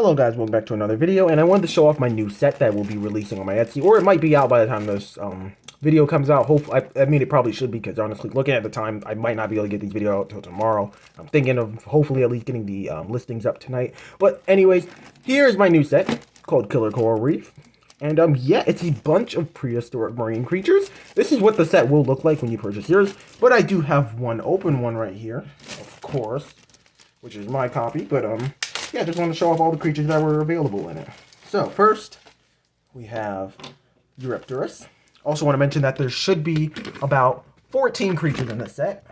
Hello guys, welcome back to another video, and I wanted to show off my new set that will be releasing on my Etsy, or it might be out by the time this video comes out. Hopefully, I mean it probably should be, because honestly, looking at the time, I might not be able to get these videos out till tomorrow. I'm thinking of hopefully at least getting the listings up tonight. But anyways, here's my new set called Killer Coral Reef. And yeah, it's a bunch of prehistoric marine creatures. This is what the set will look like when you purchase yours, but I do have one open one right here, of course, which is my copy, but yeah, just want to show off all the creatures that were available in it. So, first, we have Eurypterus. Also want to mention that there should be about 14 creatures in this set.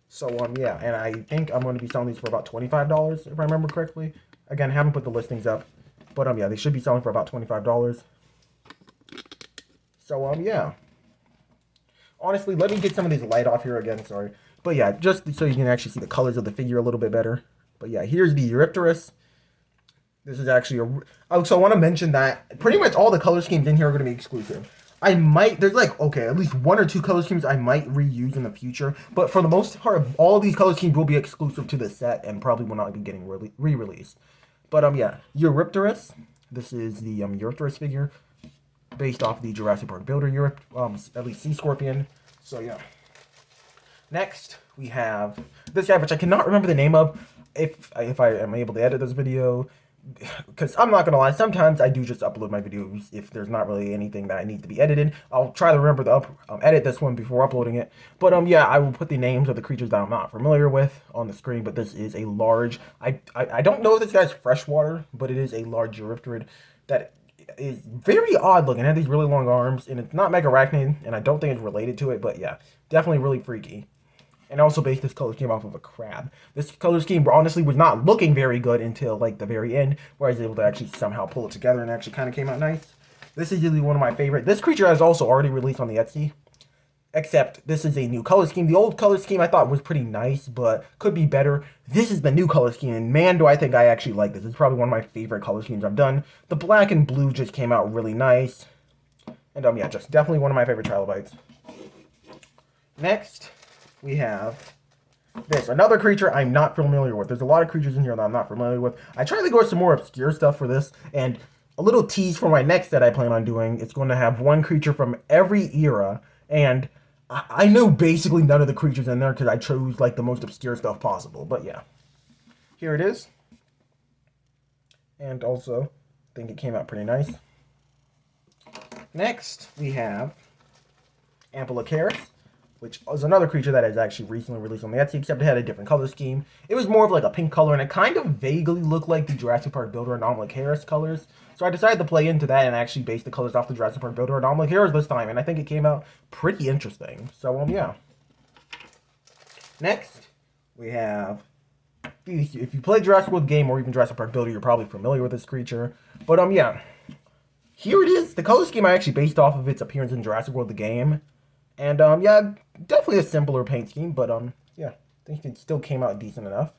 So, yeah, and I think I'm going to be selling these for about $25, if I remember correctly. Again, I haven't put the listings up, but, yeah, they should be selling for about $25. So, yeah. Honestly, let me get some of these light off here again, sorry. But, yeah, just so you can actually see the colors of the figure a little bit better. But yeah, here's the Eurypterus. This is actually so I want to mention that pretty much all the color schemes in here are going to be exclusive. There's like, okay, at least one or two color schemes I might reuse in the future. But for the most part, all of these color schemes will be exclusive to the set and probably will not be getting re-released. But yeah, Eurypterus. This is the Eurypterus figure based off the Jurassic Park builder, at least sea scorpion. So yeah. Next, we have this guy, which I cannot remember the name of. If I am able to edit this video, because I'm not gonna lie, sometimes I do just upload my videos if there's not really anything that I need to be edited. I'll try to remember to edit this one before uploading it. But yeah, I will put the names of the creatures that I'm not familiar with on the screen. But this is a large. I don't know if this guy's freshwater, but it is a large Eurypterid that is very odd looking. It has these really long arms, and it's not Megarachnid, and I don't think it's related to it. But yeah, definitely really freaky. And also based this color scheme off of a crab. This color scheme honestly was not looking very good until like the very end, where I was able to actually somehow pull it together and actually kind of came out nice. This is usually one of my favorite. This creature has also already released on the Etsy, except this is a new color scheme. The old color scheme I thought was pretty nice, but could be better. This is the new color scheme, and man, do I think I actually like this. It's probably one of my favorite color schemes I've done. The black and blue just came out really nice. And yeah, just definitely one of my favorite trilobites. Next, we have this, another creature I'm not familiar with. There's a lot of creatures in here that I'm not familiar with. I tried to go with some more obscure stuff for this, and a little tease for my next set I plan on doing. It's going to have one creature from every era, and I know basically none of the creatures in there because I chose like the most obscure stuff possible. But yeah, here it is. And also, I think it came out pretty nice. Next, we have Ampulocaris, which is another creature that is actually recently released on the Etsy, except it had a different color scheme. It was more of like a pink color, and it kind of vaguely looked like the Jurassic Park builder Anomalocaris colors. So I decided to play into that and actually base the colors off the Jurassic Park builder Anomalocaris this time, and I think it came out pretty interesting. So yeah. Next, we have, if you play Jurassic World game or even Jurassic Park builder, you're probably familiar with this creature. But yeah, here it is. The color scheme I actually based off of its appearance in Jurassic World the game. And yeah, definitely a simpler paint scheme, but yeah, I think it still came out decent enough.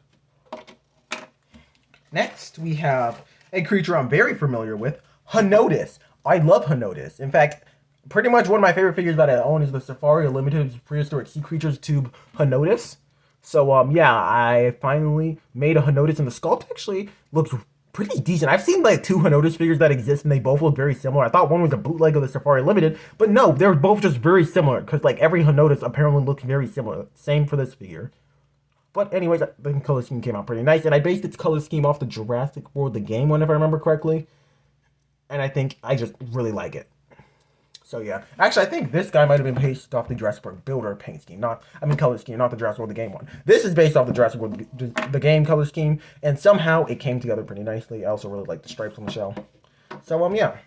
Next, we have a creature I'm very familiar with, Henotis. I love Henotis. In fact, pretty much one of my favorite figures that I own is the Safari Limited Prehistoric Sea Creatures Tube Henotis. So yeah, I finally made a Henotis, and the sculpt actually looks pretty decent. I've seen like two Henotis figures that exist, and they both look very similar. I thought one was a bootleg of the Safari Limited, but no, they're both just very similar, because like every Henotis apparently looks very similar. Same for this figure. But anyways, the color scheme came out pretty nice, and I based its color scheme off the Jurassic World the game one, if I remember correctly. And I think I just really like it. So yeah, actually I think this guy might have been based off the Jurassic Park builder paint scheme, color scheme, not the Jurassic World the game one. This is based off the Jurassic World the game color scheme, and somehow it came together pretty nicely. I also really like the stripes on the shell. So yeah.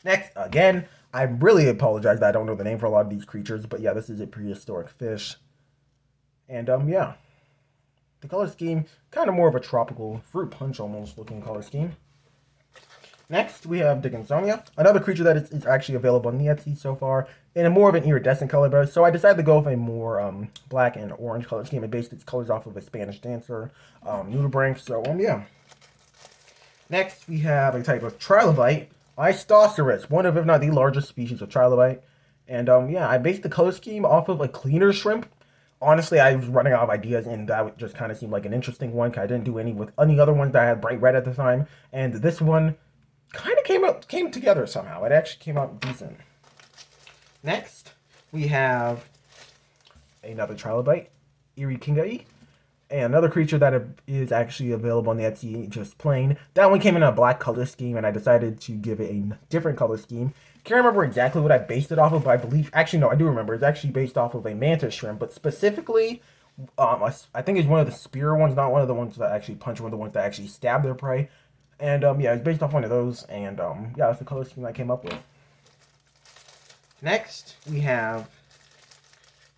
Next, again, I really apologize that I don't know the name for a lot of these creatures, but yeah, this is a prehistoric fish. And yeah, the color scheme, kind of more of a tropical fruit punch almost looking color scheme. Next, we have Dickinsonia, another creature that is actually available on the Etsy so far, in a more of an iridescent color base. So I decided to go with a more black and orange color scheme. I based its colors off of a Spanish dancer, nudibranch. So yeah. Next, we have a type of trilobite, Istoceros, one of, if not the largest species of trilobite. And yeah, I based the color scheme off of a cleaner shrimp. Honestly, I was running out of ideas, and that just kind of seemed like an interesting one. 'Cause I didn't do any with any other ones that I had bright red at the time, and this one kind of came together somehow. It actually came out decent. Next, we have another trilobite, Irikingai, and another creature that is actually available on the Etsy, just plain. That one came in a black color scheme, and I decided to give it a different color scheme. Can't remember exactly what I based it off of, but I believe, actually no, I do remember. It's actually based off of a mantis shrimp, but specifically, I think it's one of the spear ones, not one of the ones that actually punch, one of the ones that actually stab their prey. And yeah, it's based off one of those, and yeah, that's the color scheme I came up with. Next, we have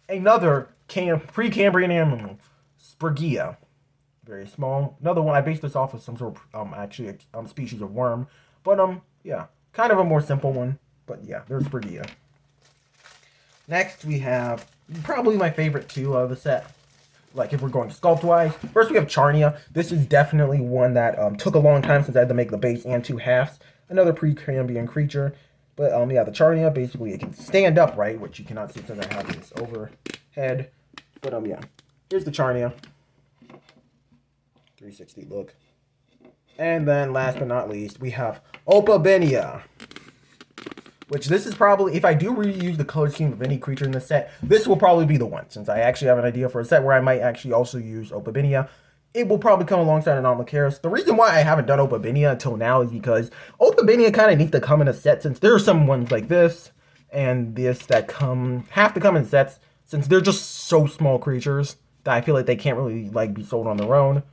another pre-Cambrian animal, Spergia. Very small. Another one, I based this off of some sort of, actually a species of worm. But, yeah, kind of a more simple one. But, yeah, there's Spergia. Next, we have probably my favorite two of the set. Like, if we're going sculpt-wise. First, we have Charnia. This is definitely one that took a long time since I had to make the base and two halves. Another pre-Cambrian creature. But, yeah, the Charnia, basically, it can stand upright, which you cannot see since I have this overhead. But, yeah, here's the Charnia. 360 look. And then, last but not least, we have Opabenia. Which this is probably, if I do reuse the color scheme of any creature in the set, this will probably be the one. Since I actually have an idea for a set where I might actually also use Opabenia. It will probably come alongside an Almacaris. The reason why I haven't done Opabenia until now is because Opabenia kind of needs to come in a set, since there are some ones like this and this that have to come in sets, since they're just so small creatures that I feel like they can't really like be sold on their own.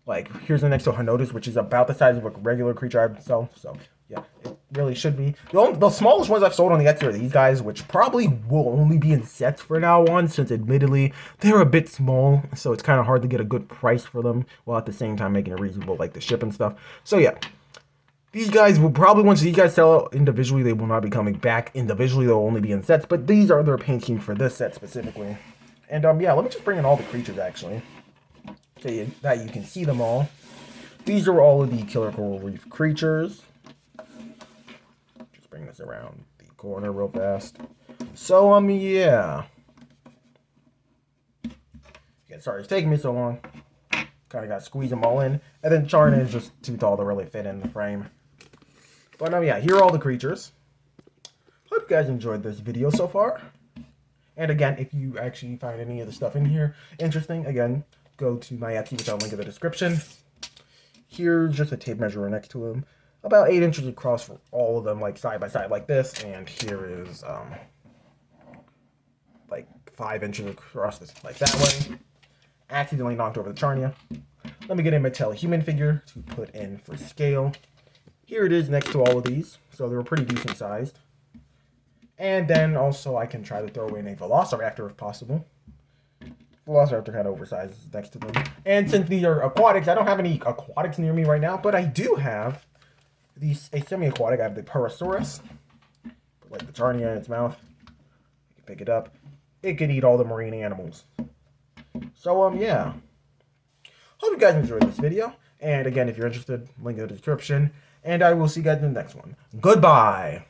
Like, here's the next to Hanotis, which is about the size of a regular creature I would sell. So, yeah, it really should be. The smallest ones I've sold on the Etsy are these guys, which probably will only be in sets for now on, since admittedly, they're a bit small. So, it's kind of hard to get a good price for them, while at the same time making it reasonable, like the ship and stuff. So, yeah. These guys will probably, once these guys sell out individually, they will not be coming back individually. They'll only be in sets. But these are their paint schemes for this set specifically. And, yeah, let me just bring in all the creatures, actually. So that you can see them all. These are all of the Killer Coral Reef creatures. Just bring this around the corner real fast. So, yeah. Again, sorry it's taking me so long. Kind of got to squeeze them all in. And then Charna is just too tall to really fit in the frame. But, yeah, here are all the creatures. Hope you guys enjoyed this video so far. And again, if you actually find any of the stuff in here interesting, again, go to my Etsy, which I'll link in the description. Here's just a tape measure next to them. About 8 inches across for all of them, like side by side like this. And here is like 5 inches across this, like that way. Accidentally knocked over the Charnia. Let me get a Mattel human figure to put in for scale. Here it is next to all of these. So they were pretty decent sized. And then also I can try to throw in a Velociraptor if possible. Velociraptor kind of oversized next to them. And since these are aquatics, I don't have any aquatics near me right now, but I do have a semi-aquatic. I have the Parasaurus. Put like the Charnia in its mouth. You can pick it up. It can eat all the marine animals. So, yeah. Hope you guys enjoyed this video. And again, if you're interested, link in the description. And I will see you guys in the next one. Goodbye!